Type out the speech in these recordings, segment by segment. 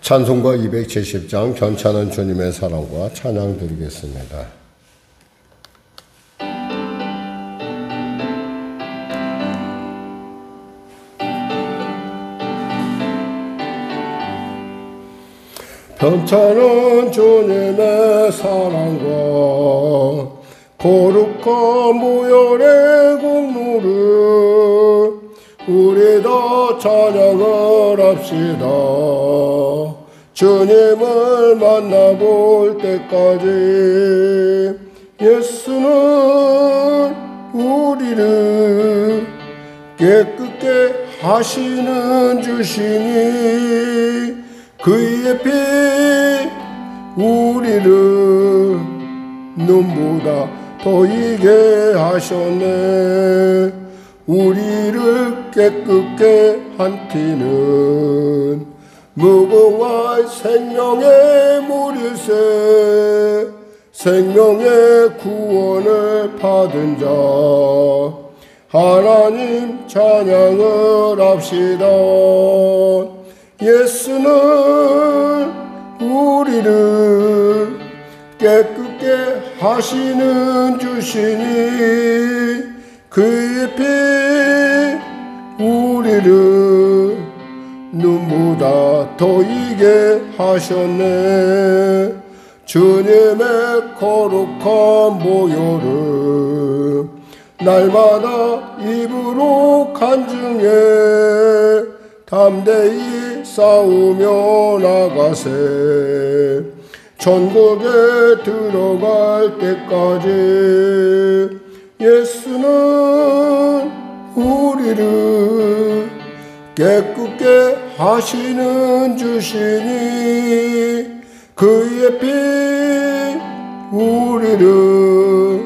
찬송가 270장 견찮은 주님의 사랑과 찬양 드리겠습니다. 견찮은 주님의 사랑과 거룩한 보혈의 공로를 우리 다 찬양을 합시다. 주님을 만나볼 때까지 예수는 우리를 깨끗게 하시는 주시니 그의 피 우리를 눈보다 더 이게 하셨네. 우리를 깨끗게 한 티는 무궁한 생명의 물일세. 생명의 구원을 받은 자 하나님 찬양을 합시다. 예수는 우리를 깨끗게 하시는 주시니 그의 피 우리를 눈보다 더 이게 하셨네. 주님의 거룩한 보혈을 날마다 입으로 간증해 담대히 싸우며 나가세. 천국에 들어갈 때까지 예수는 우리를 깨끗게 하시는 주시니 그의 피 우리를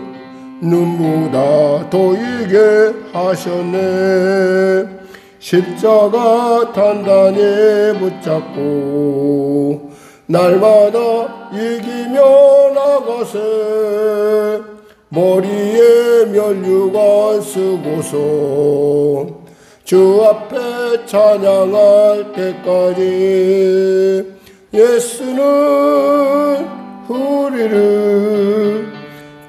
눈보다 더 이게 하셨네. 십자가 단단히 붙잡고 날마다 이기며 나가세. 머리에 면류관 쓰고서 주 앞에 찬양할 때까지 예수는 우리를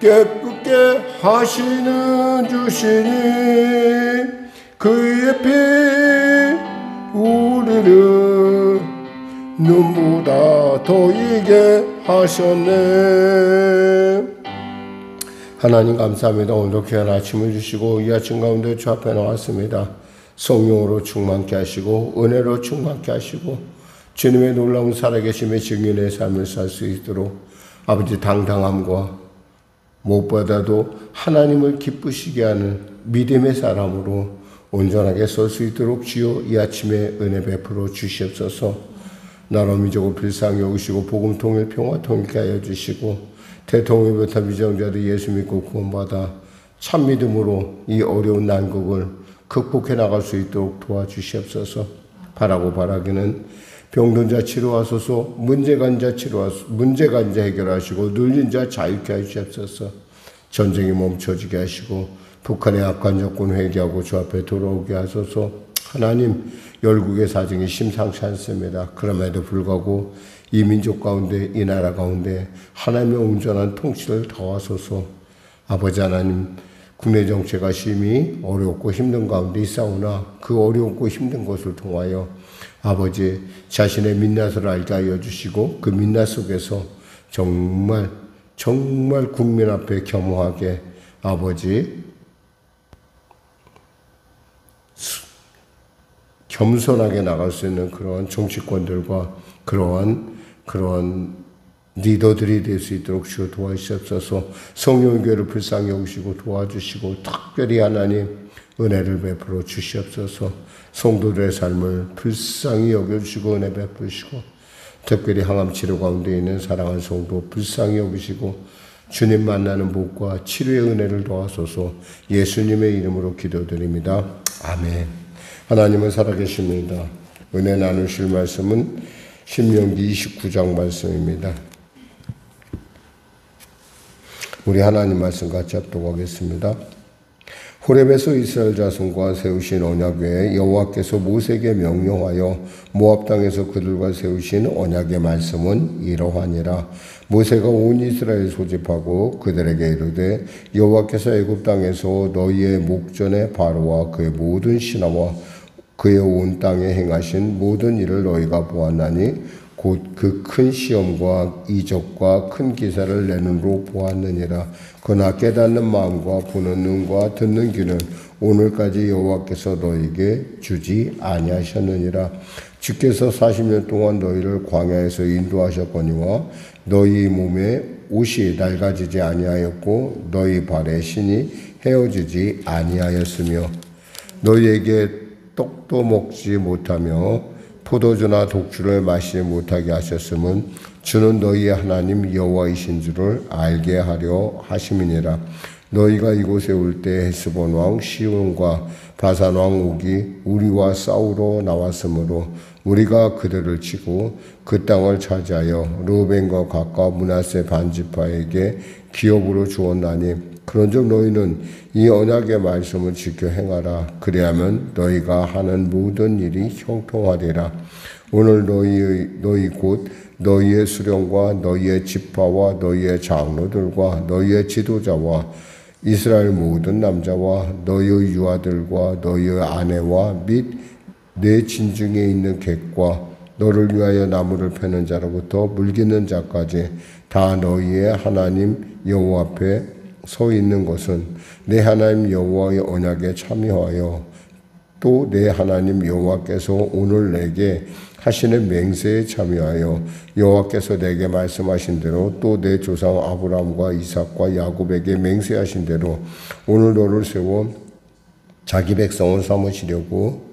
깨끗게 하시는 주시니 그의 피 우리를 눈보다 더 이게 하셨네. 하나님 감사합니다. 오늘도 귀한 아침을 주시고 이 아침 가운데 주 앞에 나왔습니다. 성령으로 충만케 하시고 은혜로 충만케 하시고 주님의 놀라운 살아계심의 증인의 삶을 살 수 있도록 아버지 당당함과 무엇보다도 하나님을 기쁘시게 하는 믿음의 사람으로 온전하게 설 수 있도록 주여 이 아침에 은혜 베풀어 주시옵소서. 나라 민족을 불쌍히 여기시고 복음 통일 평화 통일케 하여 주시고 대통령부터 미정자들 예수 믿고 구원받아 참 믿음으로 이 어려운 난국을 극복해 나갈 수 있도록 도와주시옵소서. 바라고 바라기는 병든 자 치료하소서. 문제가 있는 자 치료하소서. 문제가 있는 자 해결하시고 눌린 자 자유케 하시옵소서. 전쟁이 멈춰지게 하시고 북한의 악한 정권 회개하고 주 앞에 돌아오게 하소서. 하나님 열국의 사정이 심상치 않습니다. 그럼에도 불구하고 이 민족 가운데 이 나라 가운데 하나님의 온전한 통치를 더하소서. 아버지 하나님 국내 정치가 심히 어렵고 힘든 가운데 있사오나 그 어렵고 힘든 것을 통하여 아버지 자신의 민낯을 알게 하여 주시고 그 민낯 속에서 정말 국민 앞에 겸허하게 아버지 겸손하게 나갈 수 있는 그러한 정치권들과 그러한 리더들이 될 수 있도록 주여 도와주시옵소서. 성령의 교회를 불쌍히 여기시고 도와주시고 특별히 하나님 은혜를 베풀어 주시옵소서. 성도들의 삶을 불쌍히 여겨주시고 은혜 베푸시고 특별히 항암 치료 가운데 있는 사랑하는 성도 불쌍히 여기시고 주님 만나는 복과 치료의 은혜를 도와소서. 예수님의 이름으로 기도드립니다. 아멘. 하나님은 살아계십니다. 은혜 나누실 말씀은 신명기 29장 말씀입니다. 우리 하나님 말씀 같이 합독하겠습니다. 호렙에서 이스라엘 자손과 세우신 언약 외에 여호와께서 모세에게 명령하여 모압 땅에서 그들과 세우신 언약의 말씀은 이러하니라. 모세가 온 이스라엘 소집하고 그들에게 이르되 여호와께서 애굽 땅에서 너희의 목전에 바로와 그의 모든 신하와 그의 온 땅에 행하신 모든 일을 너희가 보았나니 곧 그 큰 시험과 이적과 큰 기사를 내 눈으로 보았느니라. 그러나 깨닫는 마음과 보는 눈과 듣는 귀는 오늘까지 여호와께서 너희에게 주지 아니하셨느니라. 주께서 40년 동안 너희를 광야에서 인도하셨거니와 너희 몸에 옷이 낡아지지 아니하였고 너희 발에 신이 헤어지지 아니하였으며 너희에게 떡도 먹지 못하며 포도주나 독주를 마시지 못하게 하셨음은 주는 너희의 하나님 여호와이신 줄을 알게 하려 하심이니라. 너희가 이곳에 올 때 헤스본 왕 시온과 바산 왕 옥이 우리와 싸우러 나왔으므로 우리가 그들을 치고 그 땅을 차지하여 르우벤과 갓과 므낫세 반지파에게 기업으로 주었나니 그런즉 너희는 이 언약의 말씀을 지켜 행하라. 그리하면 너희가 하는 모든 일이 형통하리라. 오늘 너희 곧 너희의 수령과 너희의 지파와 너희의 장로들과 너희의 지도자와 이스라엘 모든 남자와 너희의 유아들과 너희의 아내와 및 내 진중에 있는 객과 너를 위하여 나무를 패는 자로부터 물기는 자까지 다 너희의 하나님 여호와 앞에 서 있는 것은 내 하나님 여호와의 언약에 참여하여 또 내 하나님 여호와께서 오늘 내게 하시는 맹세에 참여하여 여호와께서 내게 말씀하신 대로 또 내 조상 아브라함과 이삭과 야곱에게 맹세하신 대로 오늘 너를 세워 자기 백성을 삼으시고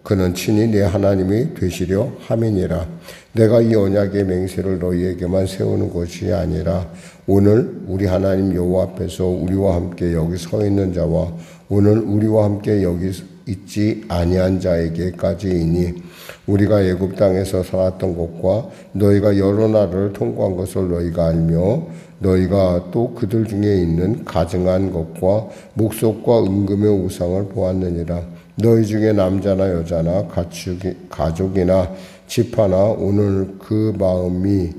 그는 친히 내 하나님이 되시려 함이니라. 내가 이 언약의 맹세를 너희에게만 세우는 것이 아니라 오늘 우리 하나님 여호와 앞에서 우리와 함께 여기 서 있는 자와 오늘 우리와 함께 여기 있지 아니한 자에게까지이니 우리가 애굽 땅에서 살았던 것과 너희가 여러 나라를 통과한 것을 너희가 알며 너희가 또 그들 중에 있는 가증한 것과 목석과 은금의 우상을 보았느니라. 너희 중에 남자나 여자나 가족이나 지파나 오늘 그 마음이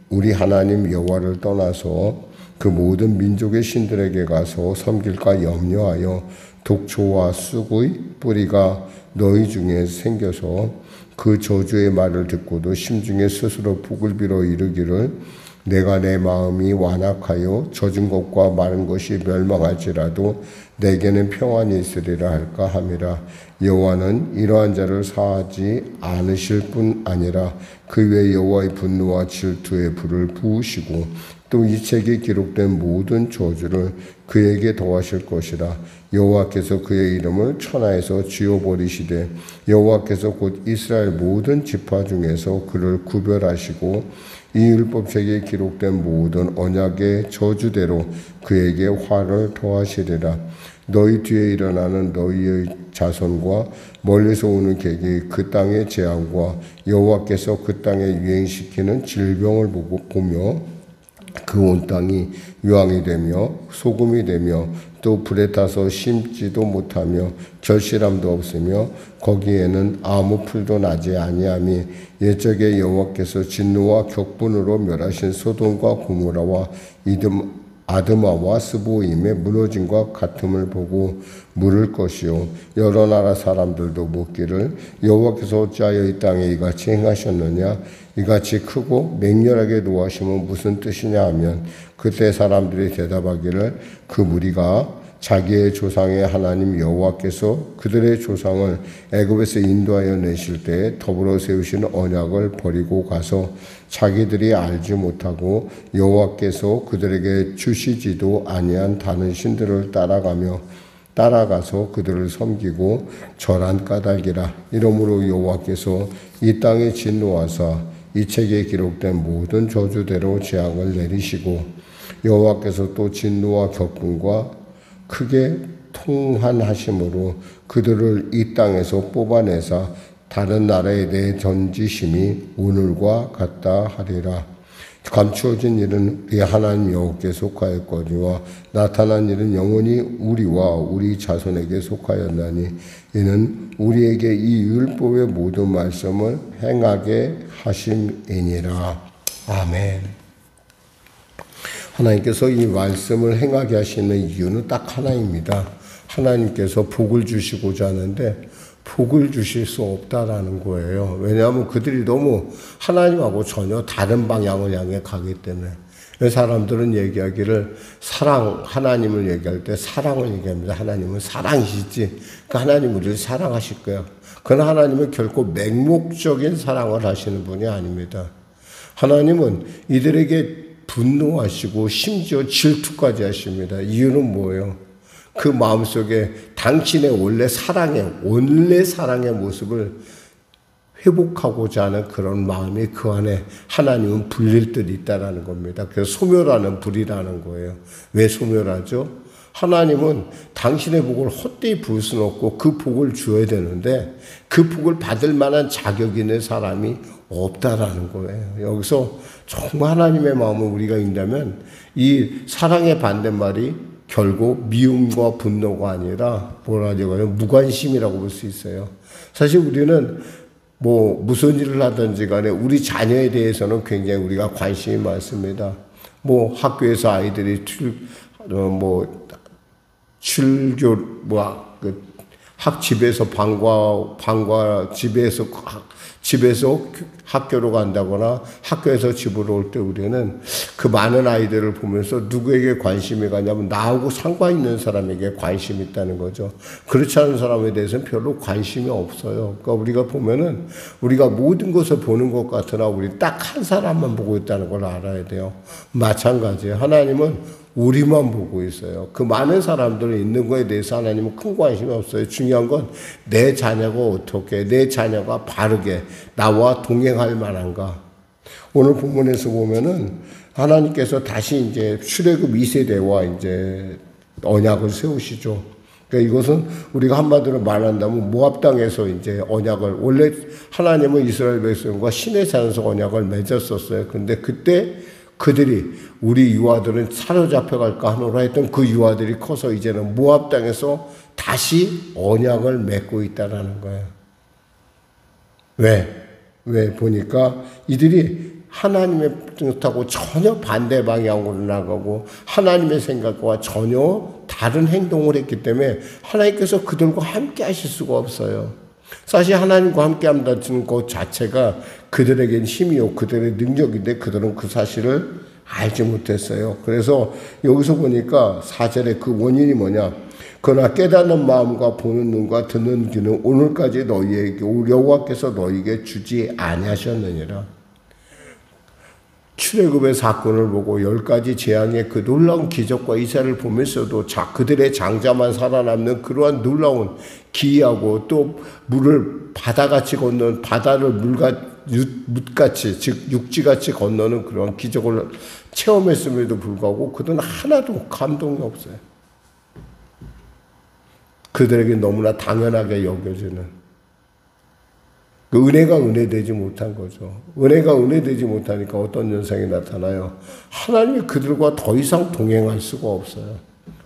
우리 하나님 여호와를 떠나서 그 모든 민족의 신들에게 가서 섬길까 염려하여 독초와 쑥의 뿌리가 너희 중에 생겨서 그 저주의 말을 듣고도 심중에 스스로 북을 빌어 이르기를 내가 내 마음이 완악하여 젖은 것과 마른 것이 멸망할지라도 내게는 평안이 있으리라 할까 함이라. 여호와는 이러한 자를 사하지 않으실 뿐 아니라 그 외에 여호와의 분노와 질투의 불을 부으시고 또 이 책에 기록된 모든 저주를 그에게 더하실 것이라. 여호와께서 그의 이름을 천하에서 지워버리시되 여호와께서 곧 이스라엘 모든 지파 중에서 그를 구별하시고 이 율법책에 기록된 모든 언약의 저주대로 그에게 화를 더하시리라. 너희 뒤에 일어나는 너희의 자손과 멀리서 오는 객이 그 땅의 재앙과 여호와께서 그 땅에 유행시키는 질병을 보며 그 온 땅이 유황이 되며 소금이 되며 또 불에 타서 심지도 못하며 결실함도 없으며 거기에는 아무 풀도 나지 아니하니 옛적에 여호와께서 진노와 격분으로 멸하신 소돔과 고모라와 아드마와 스보임의 무너짐과 같음을 보고 물을 것이요 여러 나라 사람들도 묻기를 여호와께서 어찌하여 이 땅에 이같이 행하셨느냐 이같이 크고 맹렬하게 노하심은 무슨 뜻이냐 하면 그때 사람들이 대답하기를 그 무리가 자기의 조상의 하나님 여호와께서 그들의 조상을 애굽에서 인도하여 내실 때 더불어 세우신 언약을 버리고 가서 자기들이 알지 못하고 여호와께서 그들에게 주시지도 아니한 다른 신들을 따라가서 그들을 섬기고 절한 까닭이라. 이러므로 여호와께서 이 땅에 진노하사 이 책에 기록된 모든 저주대로 재앙을 내리시고 여호와께서 또 진노와 격분과 크게 통한하심으로 그들을 이 땅에서 뽑아내사 다른 나라에 내던지심이 오늘과 같다 하리라. 감추어진 일은 우리 하나님 여호와께 속하였거니와 나타난 일은 영원히 우리와 우리 자손에게 속하였나니 이는 우리에게 이 율법의 모든 말씀을 행하게 하심이니라. 아멘. 하나님께서 이 말씀을 행하게 하시는 이유는 딱 하나입니다. 하나님께서 복을 주시고자 하는데 복을 주실 수 없다라는 거예요. 왜냐하면 그들이 너무 하나님하고 전혀 다른 방향을 향해 가기 때문에. 사람들은 얘기하기를 하나님을 얘기할 때 사랑을 얘기합니다. 하나님은 사랑이시지. 그러니까 하나님 우리를 사랑하실 거야. 그러나 하나님은 결코 맹목적인 사랑을 하시는 분이 아닙니다. 하나님은 이들에게 분노하시고 심지어 질투까지 하십니다. 이유는 뭐예요? 그 마음속에 당신의 원래 사랑의 모습을 회복하고자 하는 그런 마음이 그 안에 하나님은 불릴 듯 있다라는 겁니다. 그래서 소멸하는 불이라는 거예요. 왜 소멸하죠? 하나님은 당신의 복을 헛되이 부을 수는 없고 그 복을 줘야 되는데 그 복을 받을 만한 자격 있는 사람이 없다라는 거예요. 여기서 정말 하나님의 마음을 우리가 읽다면 이 사랑의 반대말이 결국 미움과 분노가 아니라 무관심이라고 볼 수 있어요. 사실 우리는 무슨 일을 하든지 간에 우리 자녀에 대해서는 굉장히 우리가 관심이 많습니다. 학교에서 아이들이 집에서 집에서 학교로 간다거나 학교에서 집으로 올 때 우리는 그 많은 아이들을 보면서 누구에게 관심이 가냐면 나하고 상관 있는 사람에게 관심이 있다는 거죠. 그렇지 않은 사람에 대해서는 별로 관심이 없어요. 그러니까 우리가 보면은 우리가 모든 것을 보는 것 같으나 우리 딱 한 사람만 보고 있다는 걸 알아야 돼요. 마찬가지예요. 하나님은 우리만 보고 있어요. 그 많은 사람들이 있는 거에 대해서 하나님은 큰 관심이 없어요. 중요한 건 내 자녀가 어떻게, 내 자녀가 바르게 나와 동행할 만한가. 오늘 본문에서 보면은 하나님께서 다시 이제 출애굽 2세대와 이제 언약을 세우시죠. 그러니까 이것은 우리가 한마디로 말한다면 모압 땅에서 이제 언약을, 원래 하나님은 이스라엘 백성과 신의 산에서 언약을 맺었었어요. 근데 그때 그들이 우리 유아들은 사로잡혀 갈까 하노라 했던 그 유아들이 커서 이제는 모압 땅에서 다시 언약을 맺고 있다라는 거예요. 왜 보니까 이들이 하나님의 뜻하고 전혀 반대 방향으로 나가고 하나님의 생각과 전혀 다른 행동을 했기 때문에 하나님께서 그들과 함께 하실 수가 없어요. 사실 하나님과 함께 한다는 것 자체가 그들에겐 힘이요 그들의 능력인데 그들은 그 사실을 알지 못했어요. 그래서 여기서 보니까 4절에 그 원인이 뭐냐? 그러나 깨닫는 마음과 보는 눈과 듣는 귀는 오늘까지 너희에게 여호와께서 너희에게 주지 아니하셨느니라. 출애굽의 사건을 보고 10가지 재앙의 그 놀라운 기적과 이사를 보면서도 그들의 장자만 살아남는 그러한 놀라운 기이하고 또 물을 바다같이 건너는 바다를 뭇같이 즉 육지같이 건너는 그런 기적을 체험했음에도 불구하고 그들은 하나도 감동이 없어요. 그들에게 너무나 당연하게 여겨지는 그 은혜가 은혜되지 못한 거죠. 은혜가 은혜되지 못하니까 어떤 현상이 나타나요? 하나님이 그들과 더 이상 동행할 수가 없어요.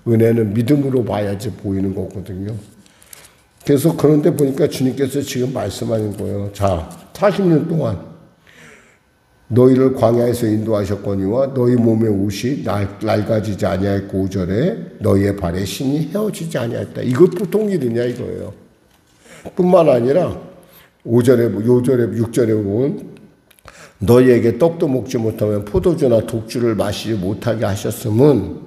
은혜는 믿음으로 봐야지 보이는 거거든요. 그래서 그런데 보니까 주님께서 지금 말씀하는 거예요. 자, 40년 동안 너희를 광야에서 인도하셨거니와 너희 몸의 옷이 낡아지지 아니하였고 5절에 너희의 발에 신이 헤어지지 아니하였다. 이것 보통 일이냐 이거예요. 뿐만 아니라 5절에, 6절에 보면 너희에게 떡도 먹지 못하면 포도주나 독주를 마시지 못하게 하셨음은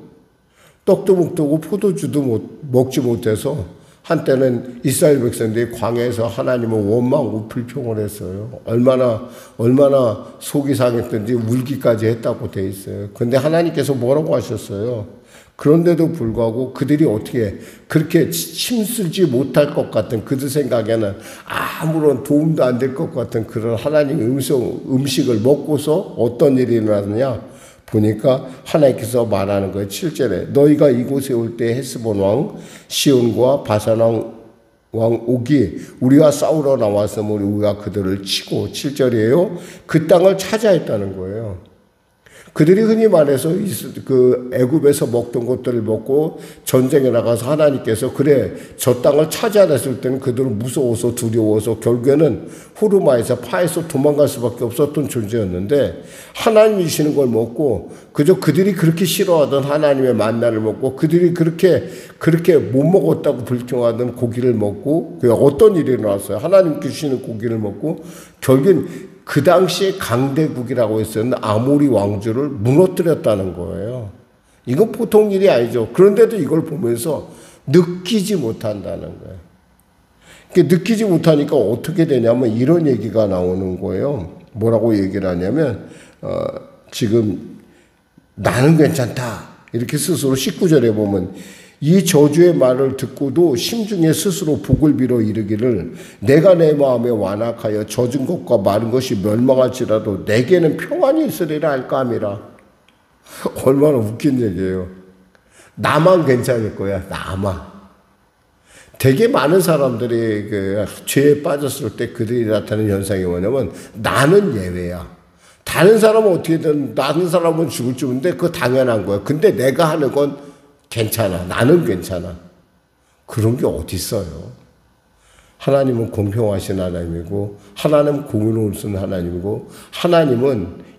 떡도 먹고 포도주도 먹지 못해서 한때는 이스라엘 백성들이 광야에서 하나님을 원망하고 불평을 했어요. 얼마나 속이 상했든지 울기까지 했다고 돼 있어요. 근데 하나님께서 뭐라고 하셨어요? 그런데도 불구하고 그들이 어떻게 그렇게 힘쓰지 못할 것 같은 그들 생각에는 아무런 도움도 안 될 것 같은 그런 하나님의 음식을 먹고서 어떤 일이 일어났느냐 보니까 하나님께서 말하는 거예요. 7절에 너희가 이곳에 올 때 헤스본 왕 시온과 바산 왕 옥이 우리와 싸우러 나왔으므로 우리가 그들을 치고 7절이에요. 그 땅을 차지했다는 거예요. 그들이 흔히 말해서 그 애굽에서 먹던 것들을 먹고 전쟁에 나가서 하나님께서 그래 저 땅을 차지하랬을 때는 그들은 무서워서 두려워서 결국에는 후르마에서 파에서 도망갈 수밖에 없었던 존재였는데 하나님이 주시는 걸 먹고 그저 그들이 그렇게 싫어하던 하나님의 만나를 먹고 그들이 그렇게 못 먹었다고 불평하던 고기를 먹고 어떤 일이 일어났어요. 하나님께 주시는 고기를 먹고 결국엔 그 당시에 강대국이라고 했었는데 아모리 왕조를 무너뜨렸다는 거예요. 이건 보통 일이 아니죠. 그런데도 이걸 보면서 느끼지 못한다는 거예요. 느끼지 못하니까 어떻게 되냐면 이런 얘기가 나오는 거예요. 뭐라고 얘기를 하냐면 지금 나는 괜찮다. 이렇게 스스로 19절에 보면 이 저주의 말을 듣고도 심중에 스스로 복을 빌어 이르기를 내가 내 마음에 완악하여 젖은 것과 마른 것이 멸망할지라도 내게는 평안이 있으리라 할까 함이라. 얼마나 웃긴 얘기예요. 나만 괜찮을 거야. 나만. 되게 많은 사람들이 그 죄에 빠졌을 때 그들이 나타나는 현상이 뭐냐면 나는 예외야. 다른 사람은 어떻게든 다른 사람은 죽을 줄 알았는데 그거 당연한 거야. 근데 내가 하는 건 괜찮아. 나는 괜찮아. 그런 게 어디 있어요. 하나님은 공평하신 하나님이고 하나님은 공의로우신 하나님이고 하나님은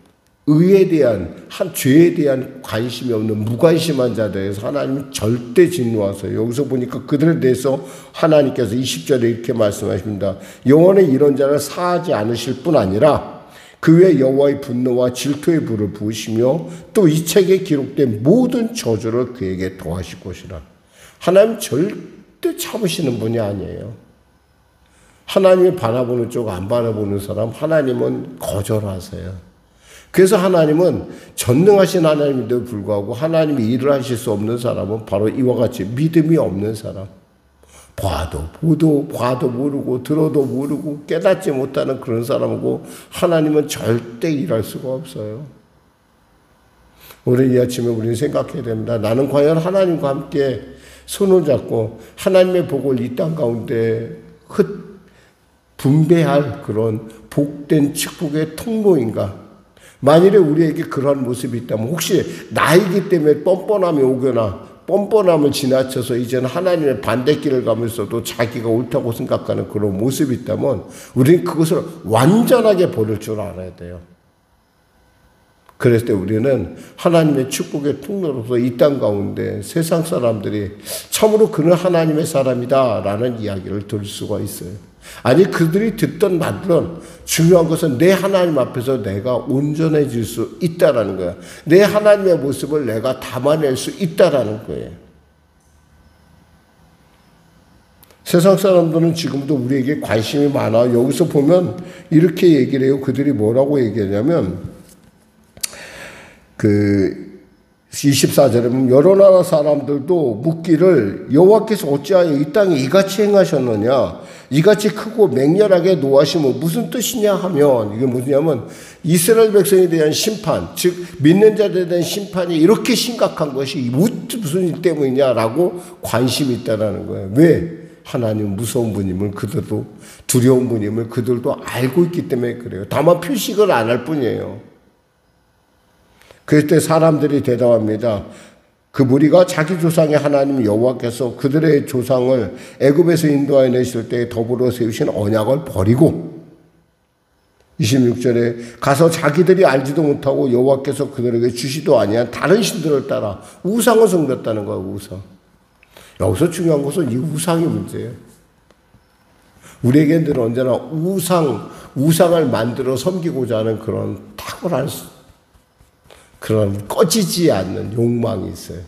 의에 대한 죄에 대한 관심이 없는 무관심한 자들에서 하나님은 절대 진노하세요. 여기서 보니까 그들에 대해서 하나님께서 20절에 이렇게 말씀하십니다. 영원히 이런 자를 사하지 않으실 뿐 아니라 그 외에 여호와의 분노와 질투의 불을 부으시며 또 이 책에 기록된 모든 저주를 그에게 더하실 것이라. 하나님 절대 참으시는 분이 아니에요. 하나님이 바라보는 쪽 안 바라보는 사람 하나님은 거절하세요. 그래서 하나님은 전능하신 하나님인데도 불구하고 하나님이 일을 하실 수 없는 사람은 바로 이와 같이 믿음이 없는 사람. 봐도 모르고 들어도 모르고 깨닫지 못하는 그런 사람이고 하나님은 절대 일할 수가 없어요. 오늘 이 아침에 우리는 생각해야 됩니다. 나는 과연 하나님과 함께 손을 잡고 하나님의 복을 이 땅 가운데 분배할 그런 복된 축복의 통로인가? 만일에 우리에게 그러한 모습이 있다면 혹시 나이기 때문에 뻔뻔함이 오거나 뻔뻔함을 지나쳐서 이제는 하나님의 반대길을 가면서도 자기가 옳다고 생각하는 그런 모습이 있다면 우리는 그것을 완전하게 버릴 줄 알아야 돼요. 그랬을 때 우리는 하나님의 축복의 통로로서 이 땅 가운데 세상 사람들이 참으로 그는 하나님의 사람이다 라는 이야기를 들을 수가 있어요. 아니 그들이 듣던 말들은 중요한 것은 내 하나님 앞에서 내가 온전해질 수 있다라는 거야. 내 하나님의 모습을 내가 담아낼 수 있다라는 거예요. 세상 사람들은 지금도 우리에게 관심이 많아. 여기서 보면 이렇게 얘기를 해요. 그들이 뭐라고 얘기하냐면 24절에 보면 여러 나라 사람들도 묻기를 여호와께서 어찌하여 이 땅에 이같이 행하셨느냐 이같이 크고 맹렬하게 노하시면 무슨 뜻이냐 하면 이게 뭐냐면 이스라엘 백성에 대한 심판 즉 믿는 자들에 대한 심판이 이렇게 심각한 것이 무슨 일 때문이냐라고 관심이 있다는 거예요. 왜? 하나님 무서운 분임을 그들도 두려운 분임을 그들도 알고 있기 때문에 그래요. 다만 표식을 안 할 뿐이에요. 그때 사람들이 대답합니다. 그 무리가 자기 조상의 하나님 여호와께서 그들의 조상을 애굽에서 인도하여 내실 때 더불어 세우신 언약을 버리고 26절에 가서 자기들이 알지도 못하고 여호와께서 그들에게 주시도 아니한 다른 신들을 따라 우상을 섬겼다는 거예요. 우상. 여기서 중요한 것은 이 우상이 문제예요. 우리에게는 언제나 우상을 만들어 섬기고자 하는 그런 탁월한 그런 꺼지지 않는 욕망이 있어요.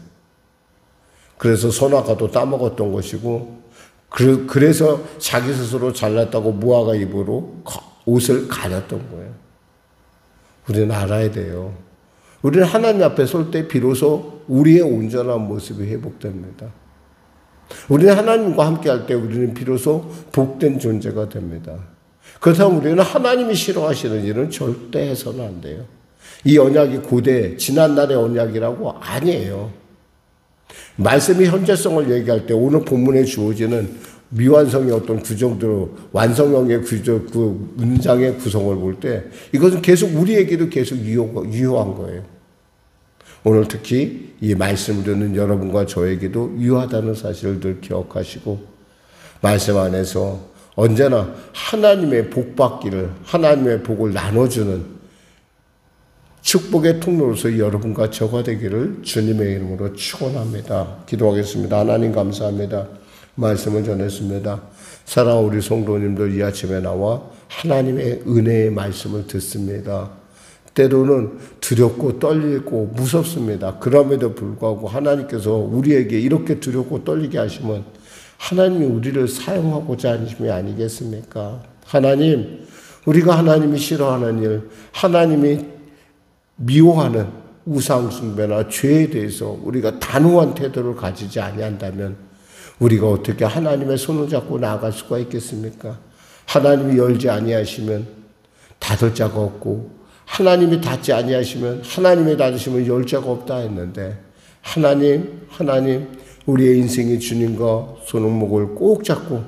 그래서 선악과도 따먹었던 것이고 그래서 자기 스스로 잘났다고 무화과 잎으로 옷을 가렸던 거예요. 우리는 알아야 돼요. 우리는 하나님 앞에 설 때 비로소 우리의 온전한 모습이 회복됩니다. 우리는 하나님과 함께 할 때 우리는 비로소 복된 존재가 됩니다. 그렇다면 우리는 하나님이 싫어하시는 일은 절대 해서는 안 돼요. 이 언약이 고대 지난날의 언약이라고 아니에요. 말씀이 현재성을 얘기할 때 오늘 본문에 주어지는 미완성의 어떤 구정대로 완성형의 그 문장의 구성을 볼 때 이것은 계속 우리에게도 계속 유효한 거예요. 오늘 특히 이 말씀을 듣는 여러분과 저에게도 유효하다는 사실을 늘 기억하시고 말씀 안에서 언제나 하나님의 복 받기를, 하나님의 복을 나눠주는 축복의 통로로서 여러분과 저가 되기를 주님의 이름으로 축원합니다. 기도하겠습니다. 하나님 감사합니다. 말씀을 전했습니다. 사랑하는 우리 성도님들 이 아침에 나와 하나님의 은혜의 말씀을 듣습니다. 때로는 두렵고 떨리고 무섭습니다. 그럼에도 불구하고 하나님께서 우리에게 이렇게 두렵고 떨리게 하시면 하나님이 우리를 사용하고자 하심이 아니겠습니까? 하나님, 우리가 하나님이 싫어하는 일, 하나님이 미워하는 우상 숭배나 죄에 대해서 우리가 단호한 태도를 가지지 아니한다면 우리가 어떻게 하나님의 손을 잡고 나아갈 수가 있겠습니까? 하나님이 열지 아니하시면 닫을 자가 없고 하나님이 닫지 아니하시면 하나님이 닫으시면 열 자가 없다 했는데 하나님 우리의 인생의 주님과 손목을 꼭 잡고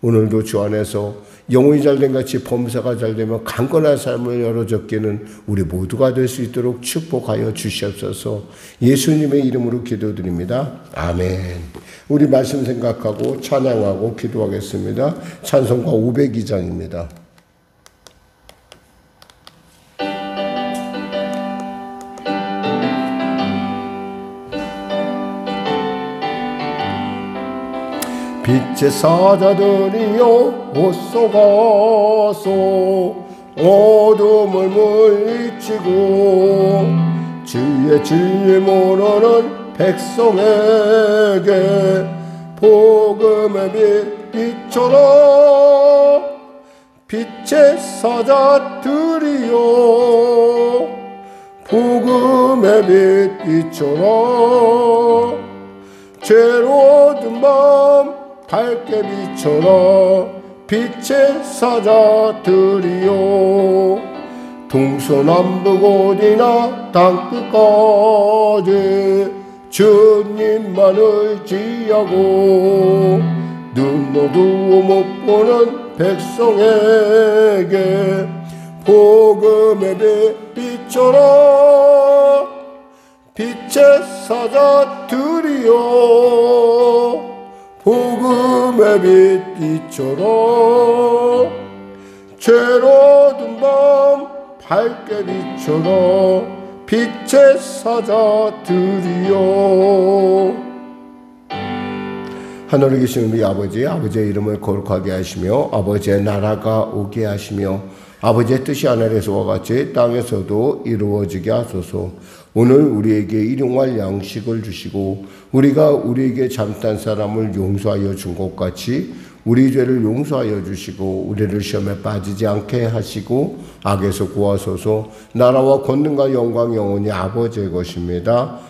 오늘도 주 안에서 영혼이 잘된 같이 범사가 잘되면 강건한 삶을 열어적기는 우리 모두가 될 수 있도록 축복하여 주시옵소서. 예수님의 이름으로 기도드립니다. 아멘. 우리 말씀 생각하고 찬양하고 기도하겠습니다. 찬송가 502장입니다. 빛의 사자들이여 옷속아서 어둠을 물리치고 주의 진리 모르는 백성에게 복음의 빛 비춰라. 빛의 사자들이여 복음의 빛 비춰라. 죄로 어두운 밤 밝게 비춰라. 빛의 사자들이여 동서남북 어디나 땅끝까지 주님만을 지하고 눈 어두워 못 보는 백성에게 복음의 빛 비춰라. 빛의 사자들이여 복음의 빛 비춰라. 죄로 어두운 밤 밝게 비춰라. 빛의 사자들이여. 하늘에 계신 우리 아버지의 이름을 거룩하게 하시며 아버지의 나라가 오게 하시며 아버지의 뜻이 하늘에서와 같이 땅에서도 이루어지게 하소서. 오늘 우리에게 일용할 양식을 주시고 우리가 우리에게 잘못한 사람을 용서하여 준 것 같이 우리 죄를 용서하여 주시고 우리를 시험에 빠지지 않게 하시고 악에서 구하소서. 나라와 권능과 영광 영원히 아버지의 것입니다.